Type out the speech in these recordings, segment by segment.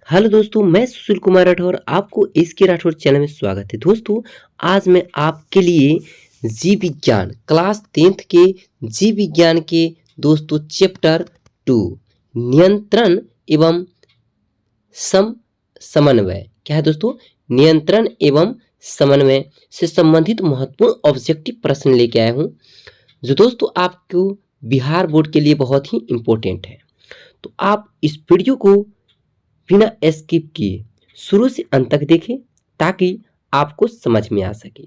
Hello दोस्तों, मैं सुशील कुमार राठौर। आपको इसके राठौर चैनल में स्वागत है। दोस्तों, आज मैं आपके लिए जीव विज्ञान क्लास 10th के जीव विज्ञान के दोस्तों चैप्टर 2 नियंत्रण एवं समन्वय क्या है दोस्तों, नियंत्रण एवं समन्वय से संबंधित महत्वपूर्ण ऑब्जेक्टिव प्रश्न लेके आया हूँ, जो दोस्तों आपको बिहार बोर्ड के लिए बहुत ही इम्पोर्टेंट है। तो आप इस वीडियो को बिना स्किप किए शुरू से अंत तक देखें ताकि आपको समझ में आ सके।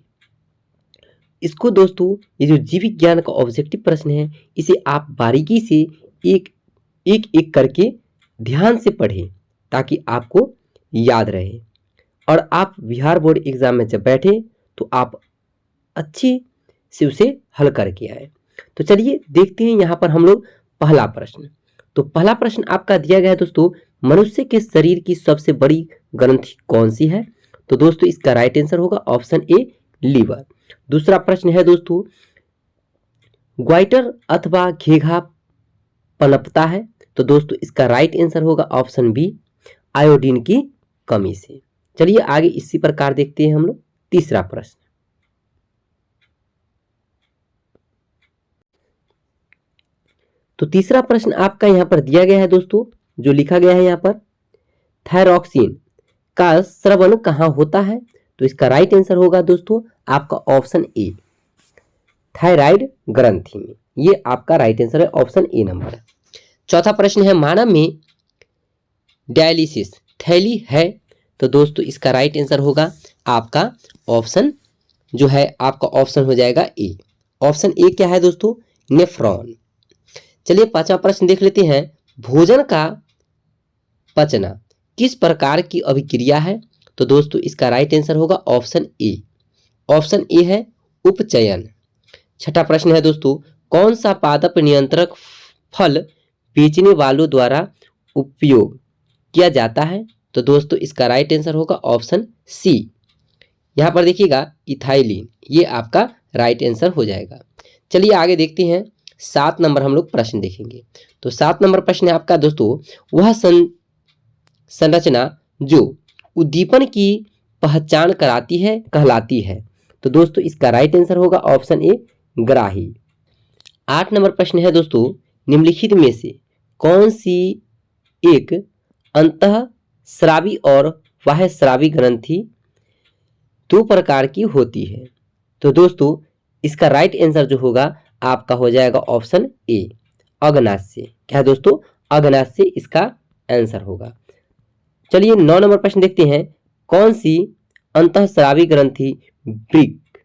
इसको दोस्तों, ये जो जीव विज्ञान का ऑब्जेक्टिव प्रश्न है, इसे आप बारीकी से एक एक करके ध्यान से पढ़ें ताकि आपको याद रहे और आप बिहार बोर्ड एग्जाम में जब बैठे तो आप अच्छे से उसे हल करके आए। तो चलिए देखते हैं यहाँ पर हम लोग पहला प्रश्न। तो पहला प्रश्न आपका दिया गया है दोस्तों, मनुष्य के शरीर की सबसे बड़ी ग्रंथि कौन सी है? तो दोस्तों इसका राइट आंसर होगा ऑप्शन ए, लीवर। दूसरा प्रश्न है दोस्तों, ग्वाइटर अथवा घेघा पनपता है? तो दोस्तों इसका राइट आंसर होगा ऑप्शन बी, आयोडीन की कमी से। चलिए आगे इसी प्रकार देखते हैं हम लोग तीसरा प्रश्न। तो तीसरा प्रश्न आपका यहाँ पर दिया गया है दोस्तों, जो लिखा गया है यहाँ पर, थायरॉक्सिन का स्रवण कहाँ होता है? तो इसका राइट आंसर होगा दोस्तों आपका ऑप्शन ए, थायराइड ग्रंथि में। ये आपका राइट आंसर है, ऑप्शन ए नंबर है। चौथा प्रश्न है, मानव में डायलिसिस थैली है? तो दोस्तों इसका राइट आंसर होगा आपका ऑप्शन जो है आपका ऑप्शन हो जाएगा ए। ऑप्शन ए क्या है दोस्तों? नेफ्रॉन। चलिए पांचवा प्रश्न देख लेते हैं, भोजन का पचना किस प्रकार की अभिक्रिया है? तो दोस्तों इसका राइट आंसर होगा ऑप्शन ए। ऑप्शन ए है उपचयन। छठा प्रश्न है दोस्तों, कौन सा पादप नियंत्रक फल बेचने वालों द्वारा उपयोग किया जाता है? तो दोस्तों इसका राइट आंसर होगा ऑप्शन सी। यहाँ पर देखिएगा इथाइलिन, ये आपका राइट आंसर हो जाएगा। चलिए आगे देखते हैं, 7 नंबर हम लोग प्रश्न देखेंगे। तो 7 नंबर प्रश्न है आपका दोस्तों, वह संरचना जो उद्दीपन की पहचान कराती है कहलाती है? तो दोस्तों इसका राइट आंसर होगा ऑप्शन ए, ग्राही। 8 नंबर प्रश्न है दोस्तों, निम्नलिखित में से कौन सी एक अंतःस्रावी और बाह्यस्रावी ग्रंथि दो प्रकार की होती है? तो दोस्तों इसका राइट आंसर जो होगा आपका हो जाएगा ऑप्शन ए, अग्नाशय। क्या है दोस्तों? अग्नाशय इसका आंसर होगा। चलिए 9 नंबर प्रश्न देखते हैं, कौन सी अंतःस्रावी ग्रंथि वृक्क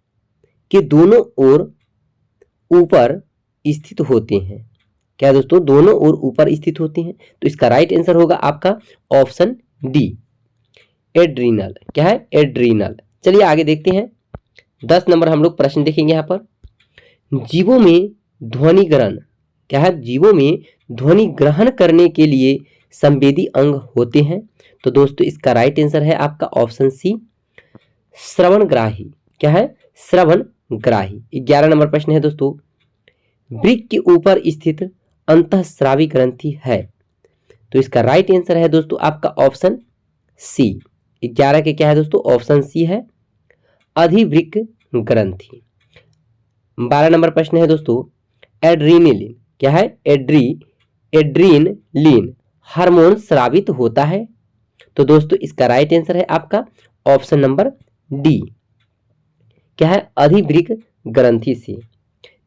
के दोनों ओर ऊपर स्थित होते हैं? क्या दोस्तों? दोनों ओर ऊपर स्थित होती हैं। तो इसका राइट आंसर होगा आपका ऑप्शन डी, एड्रीनल। क्या है? एड्रीनल। चलिए आगे देखते हैं, 10 नंबर हम लोग प्रश्न देखेंगे यहाँ पर, जीवों में ध्वनि ग्रहण क्या है? जीवों में ध्वनि ग्रहण करने के लिए संवेदी अंग होते हैं? तो दोस्तों इसका राइट आंसर है आपका ऑप्शन सी, श्रवणग्राही। क्या है? श्रवणग्राही। 11 नंबर प्रश्न है दोस्तों, वृक्क के ऊपर स्थित अंतःस्रावी ग्रंथि है? तो इसका राइट आंसर है दोस्तों आपका ऑप्शन सी। 11 के क्या है दोस्तों? ऑप्शन सी है, अधिवृक्क ग्रंथि। 12 नंबर प्रश्न है दोस्तों, एड्रीनलिन क्या है? एड्रीनलिन हार्मोन स्रावित होता है? तो दोस्तों इसका राइट आंसर है आपका ऑप्शन नंबर डी, क्या है? अधिवृक्क ग्रंथि से।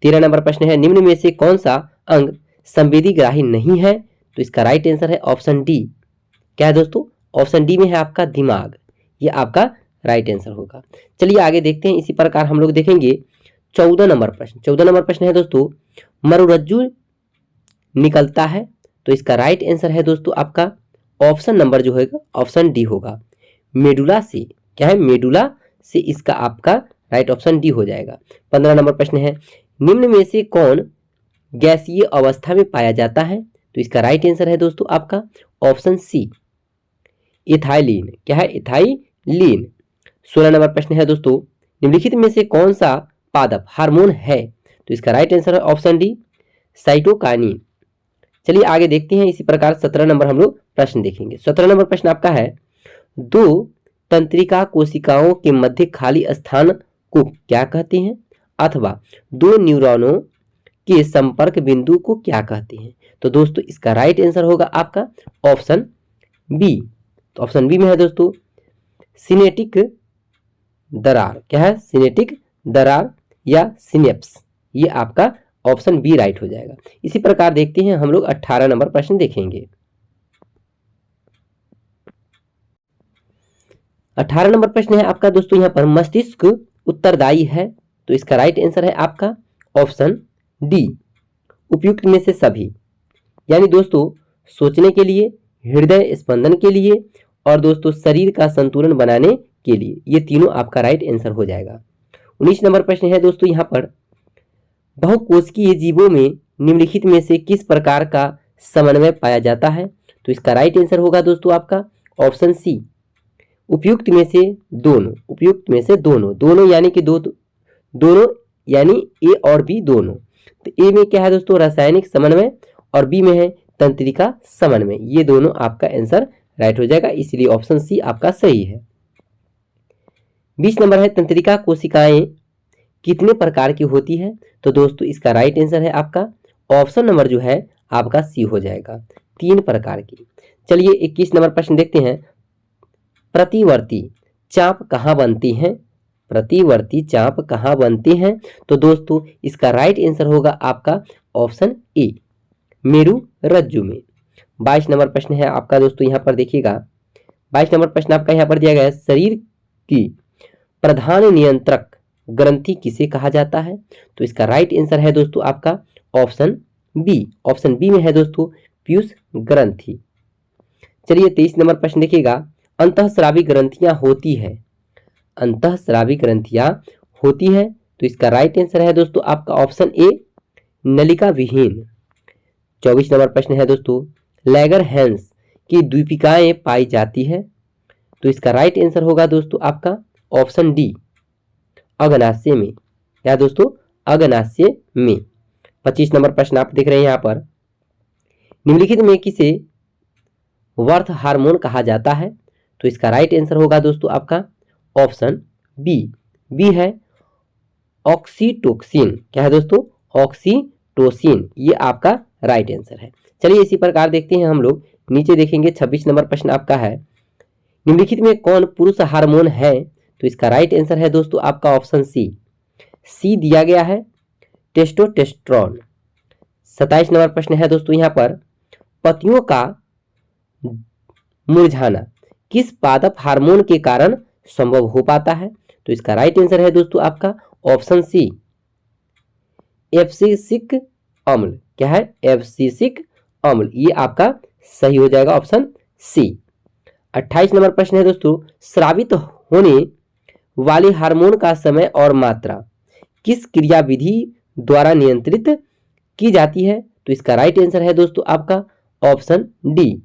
13 नंबर प्रश्न है, निम्न में से कौन सा अंग संवेदी ग्राही नहीं है? तो इसका राइट आंसर है ऑप्शन डी। क्या है दोस्तों? ऑप्शन डी में है आपका दिमाग। ये आपका राइट आंसर होगा। चलिए आगे देखते हैं, इसी प्रकार हम लोग देखेंगे 14 नंबर प्रश्न। 14 नंबर प्रश्न है दोस्तों, मरुरज्जु निकलता है? तो इसका राइट आंसर है दोस्तों आपका ऑप्शन नंबर जो होगा ऑप्शन डी होगा, मेडुला से। क्या है? मेडुला से इसका आपका राइट ऑप्शन डी हो जाएगा। 15 नंबर प्रश्न है, निम्न में से कौन गैसीय अवस्था में पाया जाता है? तो इसका राइट आंसर है दोस्तों आपका ऑप्शन सी, इथाइलिन। क्या है? इथाइलिन। 16 नंबर प्रश्न है दोस्तों, निम्नलिखित में से कौन सा पादप हार्मोन है? तो इसका राइट आंसर है ऑप्शन डी, साइटोकाइनिन। चलिए आगे देखते हैं। इसी प्रकार 17 नंबर हम लोग प्रश्न देखेंगे। 17 नंबर प्रश्न आपका है, दो तंत्रिका कोशिकाओं के मध्य खाली स्थान को क्या कहते हैं, अथवा दो न्यूरॉनों के संपर्क बिंदु को क्या कहते हैं। तो दोस्तों इसका राइट आंसर होगा आपका ऑप्शन बी। तो ऑप्शन बी में है दोस्तों सिनेटिक दरार। क्या है, सिनेटिक दरार या सिनेप्स। ये आपका ऑप्शन बी राइट हो जाएगा। इसी प्रकार देखते हैं हम लोग 18 नंबर प्रश्न देखेंगे। 18 नंबर प्रश्न है आपका दोस्तों, यहाँ पर मस्तिष्क उत्तरदायी है। तो इसका राइट आंसर है आपका ऑप्शन डी, उपयुक्त में से सभी। यानी दोस्तों सोचने के लिए, हृदय स्पंदन के लिए और दोस्तों शरीर का संतुलन बनाने के लिए, ये तीनों आपका राइट आंसर हो जाएगा। 19 नंबर प्रश्न है दोस्तों, यहाँ पर बहुकोशिकीय जीवों में निम्नलिखित में से किस प्रकार का समन्वय पाया जाता है। तो इसका राइट आंसर होगा दोस्तों आपका ऑप्शन सी, उपयुक्त में से दोनों। उपयुक्त में से दोनों, दोनों यानी कि दोनों यानी ए और बी दोनों। तो ए में क्या है दोस्तों रासायनिक समन्वय और बी में है तंत्रिका समन्वय। ये दोनों आपका आंसर राइट हो जाएगा, इसलिए ऑप्शन सी आपका सही है। 20 नंबर है, तंत्रिका कोशिकाएं कितने प्रकार की होती है। तो दोस्तों इसका राइट आंसर है आपका ऑप्शन नंबर जो है आपका सी हो जाएगा, 3 प्रकार की। चलिए 21 नंबर प्रश्न देखते हैं, प्रतिवर्ती चाप कहाँ बनती हैं। प्रतिवर्ती चाप कहाँ बनती हैं। तो दोस्तों इसका राइट आंसर होगा आपका ऑप्शन ए, मेरु रज्जु में। 22 नंबर प्रश्न है आपका दोस्तों, यहाँ पर देखिएगा 22 नंबर प्रश्न आपका यहाँ पर दिया गया है, शरीर की प्रधान नियंत्रक ग्रंथि किसे कहा जाता है। तो इसका राइट आंसर है दोस्तों आपका ऑप्शन बी। ऑप्शन बी में है दोस्तों पीयूष ग्रंथि। चलिए 23 नंबर प्रश्न देखिएगा, अंतःस्रावी ग्रंथियां होती है। अंतःस्रावी ग्रंथियां होती है। तो इसका राइट आंसर है दोस्तों आपका ऑप्शन ए, नलिका विहीन। 24 नंबर प्रश्न है दोस्तों, लैगरहैंस की द्वीपिकाएं पाई जाती है। तो इसका राइट आंसर होगा दोस्तों आपका ऑप्शन डी, अग्नाशय में। क्या दोस्तों, अग्नाशय में। 25 नंबर प्रश्न आप देख रहे हैं यहाँ पर, निम्नलिखित में किसे वर्थ हार्मोन कहा जाता है। तो इसका राइट आंसर होगा दोस्तों आपका ऑप्शन बी। बी है ऑक्सीटोसिन। क्या है दोस्तों, ऑक्सीटोसिन। ये आपका राइट आंसर है। चलिए इसी प्रकार देखते हैं हम लोग, नीचे देखेंगे 26 नंबर प्रश्न आपका है, निम्नलिखित में कौन पुरुष हार्मोन है। तो इसका राइट आंसर है दोस्तों आपका ऑप्शन सी, सी दिया गया है, टेस्टोस्टेरोन। 27 नंबर प्रश्न है दोस्तों, यहाँ पर पतियों का मुरझाना किस पादप हार्मोन के कारण संभव हो पाता है। तो इसका राइट आंसर है दोस्तों आपका ऑप्शन सी, एब्सिसिक अम्ल। क्या है, एब्सिसिक अम्ल। ये आपका सही हो जाएगा ऑप्शन सी। 28 नंबर प्रश्न है दोस्तों, स्रावित होने वाले हार्मोन का समय और मात्रा किस क्रियाविधि द्वारा नियंत्रित की जाती है। तो इसका राइट आंसर है दोस्तों आपका ऑप्शन डी,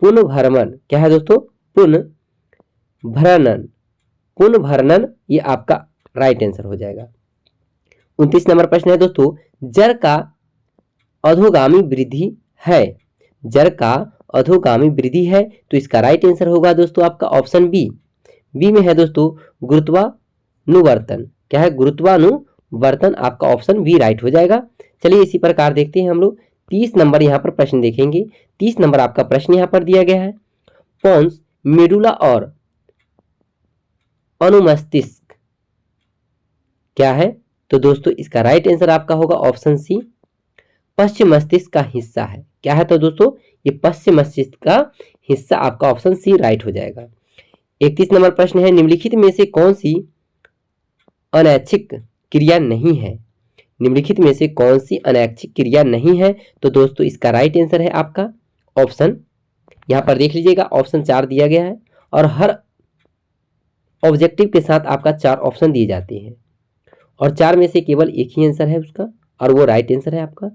पुनर्भरण। क्या है दोस्तों, पुनर्भरण। पुनर्भरण ये आपका राइट आंसर हो जाएगा। 29 नंबर प्रश्न है दोस्तों, जड़ का अधोगामी वृद्धि है। जड़ का अधोगामी वृद्धि है। तो इसका राइट आंसर होगा दोस्तों आपका ऑप्शन बी। बी में है दोस्तों गुरुत्वानुवर्तन। क्या है, गुरुत्वानुवर्तन। आपका ऑप्शन बी राइट हो जाएगा। चलिए इसी प्रकार देखते हैं हम लोग 30 नंबर यहाँ पर प्रश्न देखेंगे। 30 नंबर आपका प्रश्न यहाँ पर दिया गया है, पोन्स, मेडुला और अनुमस्तिष्क क्या है। तो दोस्तों इसका राइट आंसर आपका होगा ऑप्शन सी, पश्चिम मस्तिष्क का हिस्सा है। क्या है, तो दोस्तों ये पश्चिम मस्तिष्क का हिस्सा। आपका ऑप्शन सी राइट हो जाएगा। 31 नंबर प्रश्न है, निम्नलिखित में से कौन सी अनैच्छिक क्रिया नहीं है। निम्नलिखित में से कौन सी अनैच्छिक क्रिया नहीं है। तो दोस्तों इसका राइट आंसर है आपका ऑप्शन, यहाँ पर देख लीजिएगा ऑप्शन 4 दिया गया है और हर ऑब्जेक्टिव के साथ आपका 4 ऑप्शन दिए जाते हैं और 4 में से केवल एक ही आंसर है उसका और वो राइट आंसर है आपका।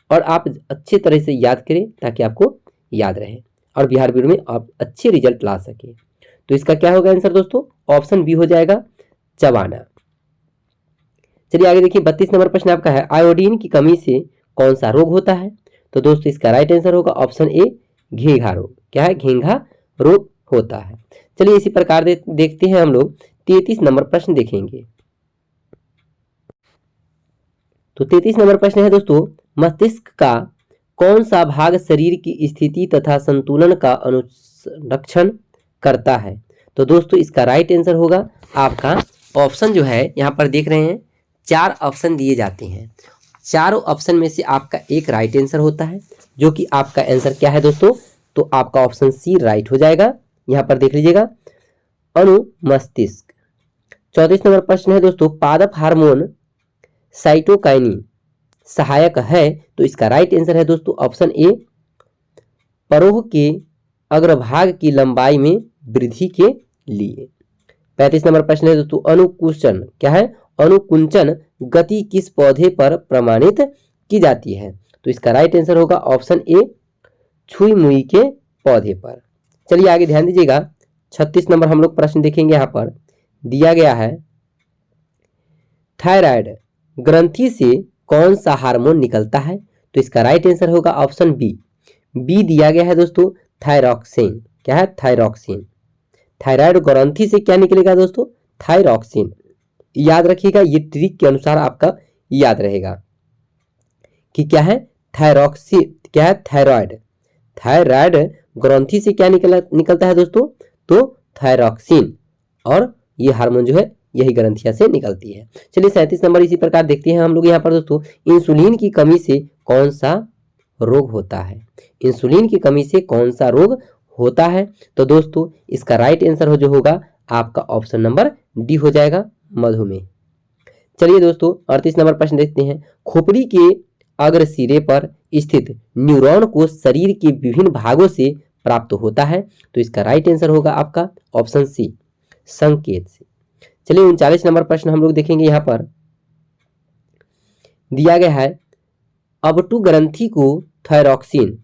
और आप अच्छे तरह से याद करें ताकि आपको याद रहे और बिहार बोर्ड में आप अच्छे रिजल्ट ला सके। तो इसका क्या होगा आंसर दोस्तों, ऑप्शन बी हो जाएगा, चबाना। चलिए आगे देखिए 32 नंबर प्रश्न आपका है, आयोडीन की कमी से कौन सा रोग होता है? तो दोस्तों इसका राइट आंसर होगा ऑप्शन ए, घेंघा रोग। क्या है? घेंघा रोग होता है। चलिए इसी प्रकार देखते हैं हम लोग 33 नंबर प्रश्न देखेंगे। तो 33 नंबर प्रश्न है दोस्तों, मस्तिष्क का कौन सा भाग शरीर की स्थिति तथा संतुलन का अनुरक्षण करता है? तो दोस्तों इसका राइट आंसर होगा आपका ऑप्शन जो है, यहाँ पर देख रहे हैं 4 ऑप्शन दिए जाते हैं। चारों ऑप्शन में से आपका एक राइट आंसर होता है, जो कि आपका आंसर क्या है दोस्तों? तो आपका ऑप्शन सी राइट हो जाएगा। यहाँ पर देख लीजिएगा, अनुमस्तिष्क। 34 नंबर प्रश्न है दोस्तों, पादप हार्मोन साइटोकाइनिन सहायक है? तो इसका राइट आंसर है दोस्तों ऑप्शन ए, परोह के अग्रभाग की लंबाई में वृद्धि के लिए। 35 नंबर प्रश्न है दोस्तों, अनुकुंचन। क्या है? अनुकुंचन गति किस पौधे पर प्रमाणित की जाती है? तो इसका राइट आंसर होगा ऑप्शन ए, छुई मुई के पौधे पर। चलिए आगे ध्यान दीजिएगा, 36 नंबर हम लोग प्रश्न देखेंगे। यहाँ पर दिया गया है, थायराइड ग्रंथि से कौन सा हार्मोन निकलता है? तो इसका राइट आंसर होगा ऑप्शन बी, बी दिया गया है दोस्तों, थायरॉक्सिन। क्या है? थायरॉक्सिन। थायराइड ग्रंथि से क्या निकलेगा दोस्तों? थायरॉक्सिन। याद रखिएगा, ये ट्रिक के अनुसार आपका याद रहेगा कि क्या है? थायरॉक्सिन। क्या है? थायराइड। थायराइड ग्रंथि से क्या निकलता है दोस्तों? तो थायरॉक्सिन। और ये हार्मोन जो है यही ग्रंथिया से निकलती है। चलिए 37 नंबर इसी प्रकार देखते हैं हम लोग। यहाँ पर दोस्तों, इंसुलिन की कमी से कौन सा रोग होता है? इंसुलिन की कमी से कौन सा रोग होता है? तो दोस्तों इसका राइट आंसर जो होगा आपका ऑप्शन नंबर डी हो जाएगा, मधुमेह। चलिए दोस्तों 38 नंबर प्रश्न देखते हैं, खोपड़ी के अग्र सिरे पर स्थित न्यूरॉन को शरीर के विभिन्न भागों से प्राप्त होता है? तो इसका राइट आंसर होगा आपका ऑप्शन सी, संकेत से। चलिए 39 नंबर प्रश्न हम लोग देखेंगे। यहाँ पर दिया गया है, अबटू ग्रंथि को थायरॉक्सिन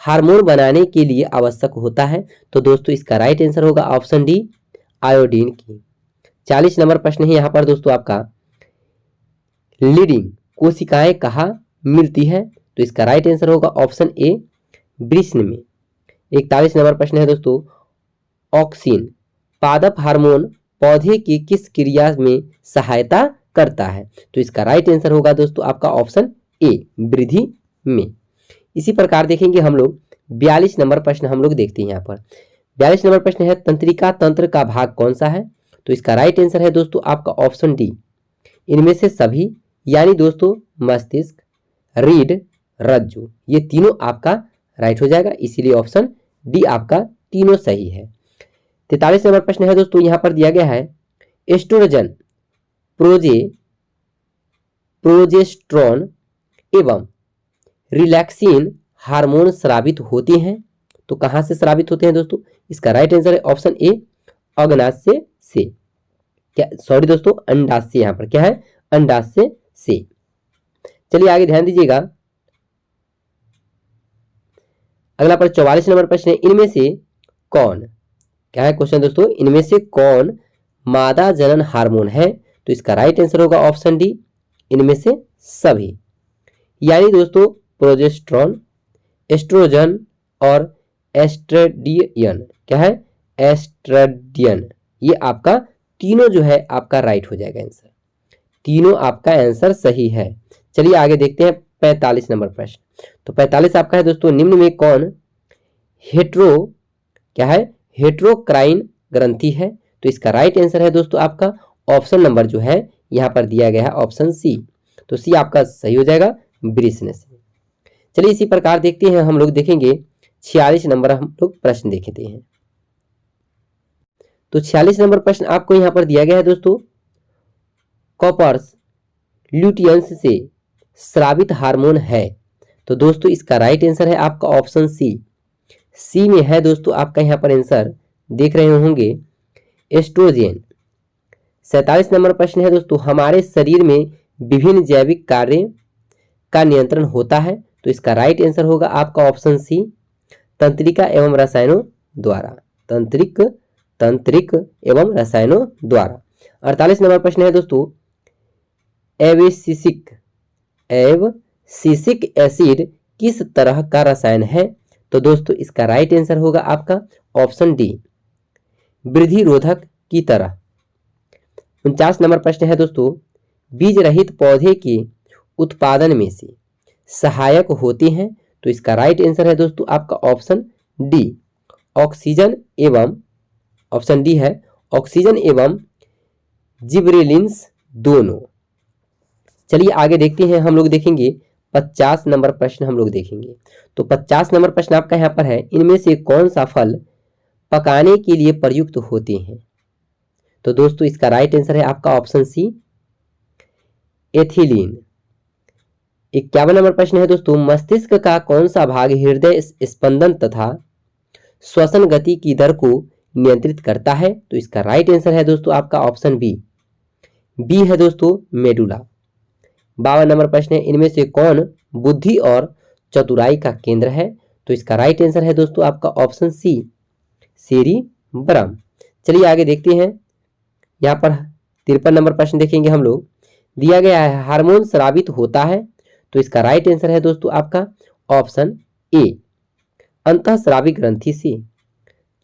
हार्मोन बनाने के लिए आवश्यक होता है? तो दोस्तों इसका राइट आंसर होगा ऑप्शन डी, आयोडीन की। 40 नंबर प्रश्न है यहाँ पर दोस्तों आपका, लीडिंग कोशिकाएं कहाँ मिलती है? तो इसका राइट आंसर होगा ऑप्शन ए, वृषण में। 41 नंबर प्रश्न है दोस्तों, ऑक्सिन पादप हार्मोन पौधे की किस क्रिया में सहायता करता है? तो इसका राइट आंसर होगा दोस्तों आपका ऑप्शन ए, वृद्धि में। इसी प्रकार देखेंगे हम लोग 42 नंबर प्रश्न हम लोग देखते हैं। यहाँ पर 42 नंबर प्रश्न है, तंत्रिका तंत्र का भाग कौन सा है? तो इसका राइट आंसर है दोस्तों आपका ऑप्शन डी, इनमें से सभी, यानी दोस्तों मस्तिष्क, रीढ़, रज्जु, ये तीनों आपका राइट हो जाएगा, इसीलिए ऑप्शन डी आपका तीनों सही है। 43 नंबर प्रश्न है दोस्तों, यहाँ पर दिया गया है, एस्ट्रोजन, प्रोजेस्ट्रॉन एवं रिलैक्सिन हार्मोन स्रावित होते हैं? तो कहां से स्रावित होते हैं दोस्तों? इसका राइट आंसर है ऑप्शन ए, अग्नाशय से। क्या? सॉरी दोस्तों, अंडाशय। यहाँ पर क्या है? अंडाशय से। चलिए आगे ध्यान दीजिएगा, अगला पर 44 नंबर प्रश्न है, इनमें से कौन, क्या है क्वेश्चन दोस्तों, इनमें से कौन मादा जनन हार्मोन है? तो इसका राइट आंसर होगा ऑप्शन डी, इनमें से सभी, यानी दोस्तों प्रोजेस्ट्रॉन, एस्ट्रोजन और एस्ट्रेडियन। क्या है? एस्ट्रेडियन। ये आपका तीनों जो है आपका राइट हो जाएगा आंसर, तीनों आपका आंसर सही है। चलिए आगे देखते हैं 45 नंबर प्रश्न। तो 45 आपका है दोस्तों, निम्न में कौन क्या है? हेट्रोक्राइन ग्रंथि है? तो इसका राइट आंसर है दोस्तों आपका ऑप्शन नंबर जो है यहाँ पर दिया गया है ऑप्शन सी, तो सी आपका सही हो जाएगा, वृषण से। चलिए इसी प्रकार देखते हैं हम लोग देखेंगे 46 नंबर हम लोग प्रश्न देखते हैं। तो 46 नंबर प्रश्न आपको यहाँ पर दिया गया है दोस्तों, कॉपर्स ल्यूटियंस से स्रावित हार्मोन है? तो दोस्तों इसका राइट आंसर है आपका ऑप्शन सी, सी में है दोस्तों आपका यहाँ पर आंसर देख रहे होंगे, एस्ट्रोजन। 47 नंबर प्रश्न है दोस्तों, हमारे शरीर में विभिन्न जैविक कार्य का नियंत्रण होता है? तो इसका राइट आंसर होगा आपका ऑप्शन सी, तंत्रिका एवं रसायनों द्वारा, तंत्रिक एवं रसायनों द्वारा। 48 नंबर प्रश्न है दोस्तों, सिसिक एसिड किस तरह का रसायन है? तो दोस्तों इसका राइट आंसर होगा आपका ऑप्शन डी, वृद्धि रोधक की तरह। 49 नंबर प्रश्न है दोस्तों, बीज रहित पौधे के उत्पादन में से सहायक होते हैं। तो इसका राइट आंसर है दोस्तों आपका ऑप्शन डी, ऑक्सीजन एवं, ऑप्शन डी है ऑक्सीजन एवं जिब्रेलिन्स दोनों। चलिए आगे देखते हैं, हम लोग देखेंगे 50 नंबर प्रश्न हम लोग देखेंगे। तो 50 नंबर प्रश्न आपका यहाँ पर है, इनमें से कौन सा फल पकाने के लिए प्रयुक्त होते हैं? तो दोस्तों इसका राइट आंसर है आपका ऑप्शन सी, एथिलीन। 51 नंबर प्रश्न है दोस्तों, मस्तिष्क का कौन सा भाग हृदय स्पंदन तथा श्वसन गति की दर को नियंत्रित करता है? तो इसका राइट आंसर है दोस्तों आपका ऑप्शन बी, बी है दोस्तों मेडुला। 52 नंबर प्रश्न है, इनमें से कौन बुद्धि और चतुराई का केंद्र है? तो इसका राइट आंसर है दोस्तों आपका ऑप्शन सी, सेरिब्रम। चलिए आगे देखते हैं, यहाँ पर 53 नंबर प्रश्न देखेंगे हम लोग। दिया गया है हार्मोन स्रावित होता है। तो इसका राइट आंसर है दोस्तों आपका ऑप्शन ए, अंतःस्रावी ग्रंथि से।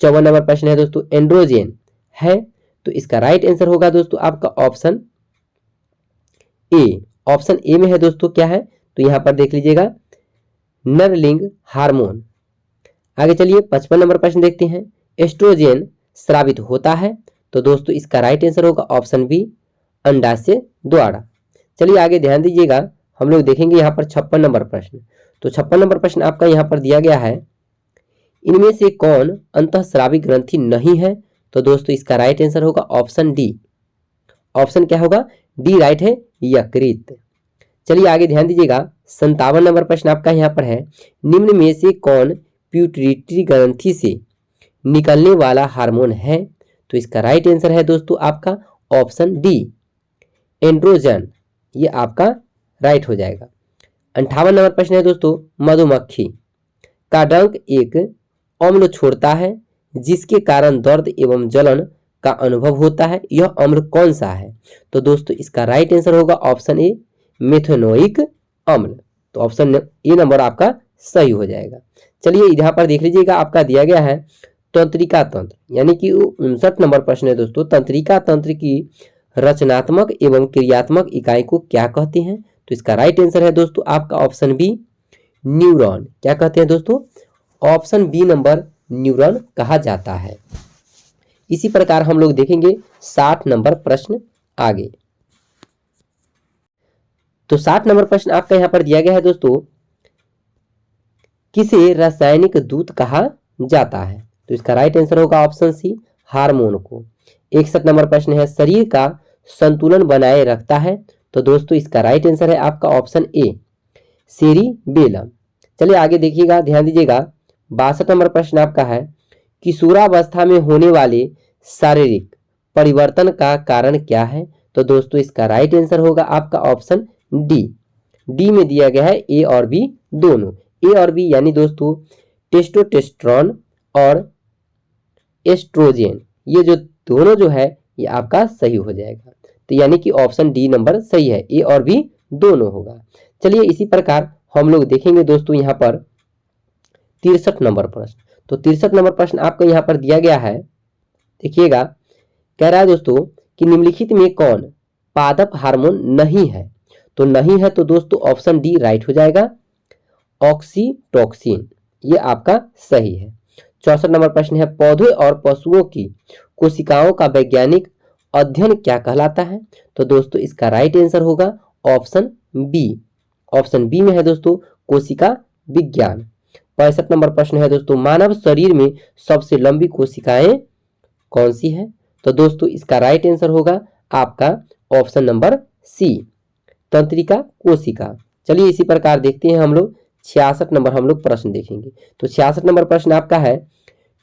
54 नंबर प्रश्न है दोस्तों, एंड्रोजन है। तो इसका राइट आंसर होगा दोस्तों आपका ऑप्शन ए, ऑप्शन ए में है दोस्तों क्या है? तो यहाँ पर देख लीजिएगा, नरलिंग हार्मोन। आगे चलिए 55 नंबर प्रश्न देखते हैं, एस्ट्रोजन स्रावित होता है। तो दोस्तों इसका राइट आंसर होगा ऑप्शन बी, अंडाशय द्वारा। चलिए आगे ध्यान दीजिएगा, हम लोग देखेंगे यहाँ पर 56 नंबर प्रश्न। तो 56 नंबर प्रश्न आपका यहाँ पर दिया गया है, इनमें से कौन अंतःस्रावी ग्रंथि नहीं है? तो दोस्तों इसका राइट आंसर होगा ऑप्शन डी, ऑप्शन क्या होगा? डी राइट है, यकृत। चलिए आगे ध्यान दीजिएगा, 57 नंबर प्रश्न आपका यहाँ पर है, निम्न में से कौन प्यूटरिटरी ग्रंथि से निकलने वाला हार्मोन है? तो इसका राइट आंसर है दोस्तों आपका ऑप्शन डी, एंड्रोजन। ये आपका राइट हो जाएगा। 58 नंबर प्रश्न है दोस्तों, मधुमक्खी का डंक एक अम्ल छोड़ता है जिसके कारण दर्द एवं जलन का अनुभव होता है, यह अम्ल कौन सा है? तो दोस्तों इसका राइट आंसर होगा ऑप्शन ए, मेथनोइक अम्ल। तो ऑप्शन ए नंबर आपका सही हो जाएगा। चलिए यहाँ पर देख लीजिएगा, आपका दिया गया है तंत्रिका तंत्र, यानी कि 59 नंबर प्रश्न है दोस्तों, तंत्रिका तंत्र की रचनात्मक एवं क्रियात्मक इकाई को क्या कहते हैं? तो इसका राइट आंसर है दोस्तों आपका ऑप्शन बी, न्यूरॉन। क्या कहते हैं दोस्तों? ऑप्शन बी नंबर न्यूरॉन कहा जाता है। इसी प्रकार हम लोग देखेंगे 60 नंबर प्रश्न आगे। तो 60 नंबर प्रश्न आपका यहाँ पर दिया गया है दोस्तों, किसे रासायनिक दूत कहा जाता है? तो इसका राइट आंसर होगा ऑप्शन सी, हार्मोन को। 61 नंबर प्रश्न है, शरीर का संतुलन बनाए रखता है। तो दोस्तों इसका राइट आंसर है आपका ऑप्शन ए, सेरिबेलम। चलिए आगे देखिएगा, ध्यान दीजिएगा, 62 नंबर प्रश्न आपका है, किशोरावस्था में होने वाले शारीरिक परिवर्तन का कारण क्या है? तो दोस्तों इसका राइट आंसर होगा आपका ऑप्शन डी, डी में दिया गया है ए और बी दोनों। ए और बी यानी दोस्तों टेस्टोस्टेरोन और एस्ट्रोजन, ये जो दोनों जो है ये आपका सही हो जाएगा। तो यानी कि ऑप्शन डी नंबर सही है, ए और बी दोनों होगा। चलिए इसी प्रकार हम लोग देखेंगे दोस्तों यहाँ पर 63 नंबर प्रश्न। तो 63 नंबर प्रश्न आपको यहाँ पर दिया गया है, देखिएगा, कह रहा है दोस्तों कि निम्नलिखित में कौन पादप हार्मोन नहीं है? तो नहीं है तो दोस्तों ऑप्शन डी राइट हो जाएगा, ऑक्सीटोसिन, ये आपका सही है। 64 नंबर प्रश्न है, पौधे और पशुओं की कोशिकाओं का वैज्ञानिक अध्ययन क्या कहलाता है? तो दोस्तों इसका राइट आंसर होगा ऑप्शन बी, ऑप्शन बी में है दोस्तों कोशिका विज्ञान। 65 नंबर प्रश्न है दोस्तों, मानव शरीर में सबसे लंबी कोशिकाएं कौन सी है? तो दोस्तों इसका राइट आंसर होगा आपका ऑप्शन नंबर सी, तंत्रिका कोशिका। चलिए इसी प्रकार देखते हैं हम लोग 66 नंबर हम लोग प्रश्न देखेंगे। तो 66 नंबर प्रश्न आपका है,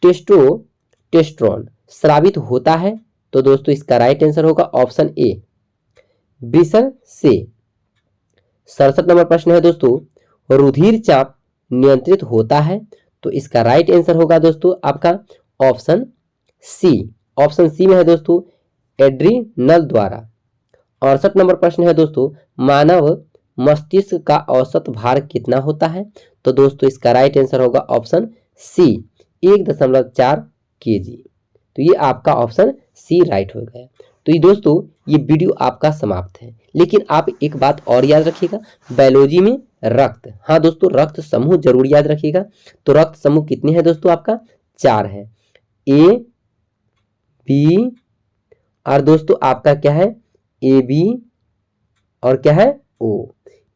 टेस्टोस्टेरोन स्रावित होता है। तो दोस्तों इसका राइट आंसर होगा ऑप्शन ए, वृषण से। 67 नंबर प्रश्न है दोस्तों, रुधिर चाप नियंत्रित होता है। तो इसका राइट आंसर होगा दोस्तों आपका ऑप्शन सी, ऑप्शन सी में है दोस्तों एड्रीनल द्वारा। 68 नंबर प्रश्न है दोस्तों, मानव मस्तिष्क का औसत भार कितना होता है? तो दोस्तों इसका राइट आंसर होगा ऑप्शन सी 1.4 kg। तो ये आपका ऑप्शन सी राइट हो गया। तो ये दोस्तों ये वीडियो आपका समाप्त है, लेकिन आप एक बात और याद रखिएगा, बायोलॉजी में रक्त, हाँ दोस्तों रक्त समूह जरूर याद रखिएगा। तो रक्त समूह कितने हैं दोस्तों? आपका 4 है, ए बी और दोस्तों आपका क्या है, ए बी और क्या है, ओ।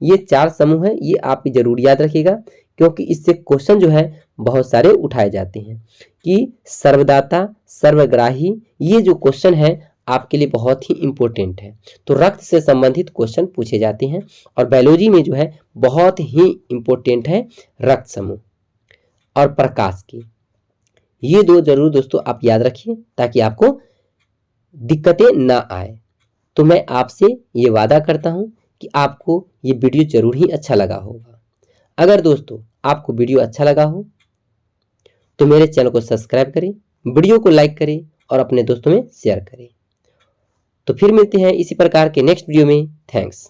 ये 4 समूह है, ये आप जरूर याद रखिएगा, क्योंकि इससे क्वेश्चन जो है बहुत सारे उठाए जाते हैं कि सर्वदाता सर्वग्राही, ये जो क्वेश्चन है आपके लिए बहुत ही इंपॉर्टेंट है। तो रक्त से संबंधित क्वेश्चन पूछे जाते हैं और बायोलॉजी में जो है बहुत ही इंपॉर्टेंट है रक्त समूह और प्रकाश की। ये दो जरूर दोस्तों आप याद रखिए ताकि आपको दिक्कतें ना आए। तो मैं आपसे ये वादा करता हूं कि आपको ये वीडियो जरूर ही अच्छा लगा होगा। अगर दोस्तों आपको वीडियो अच्छा लगा हो तो मेरे चैनल को सब्सक्राइब करें, वीडियो को लाइक करें और अपने दोस्तों में शेयर करें। तो फिर मिलते हैं इसी प्रकार के नेक्स्ट वीडियो में। थैंक्स।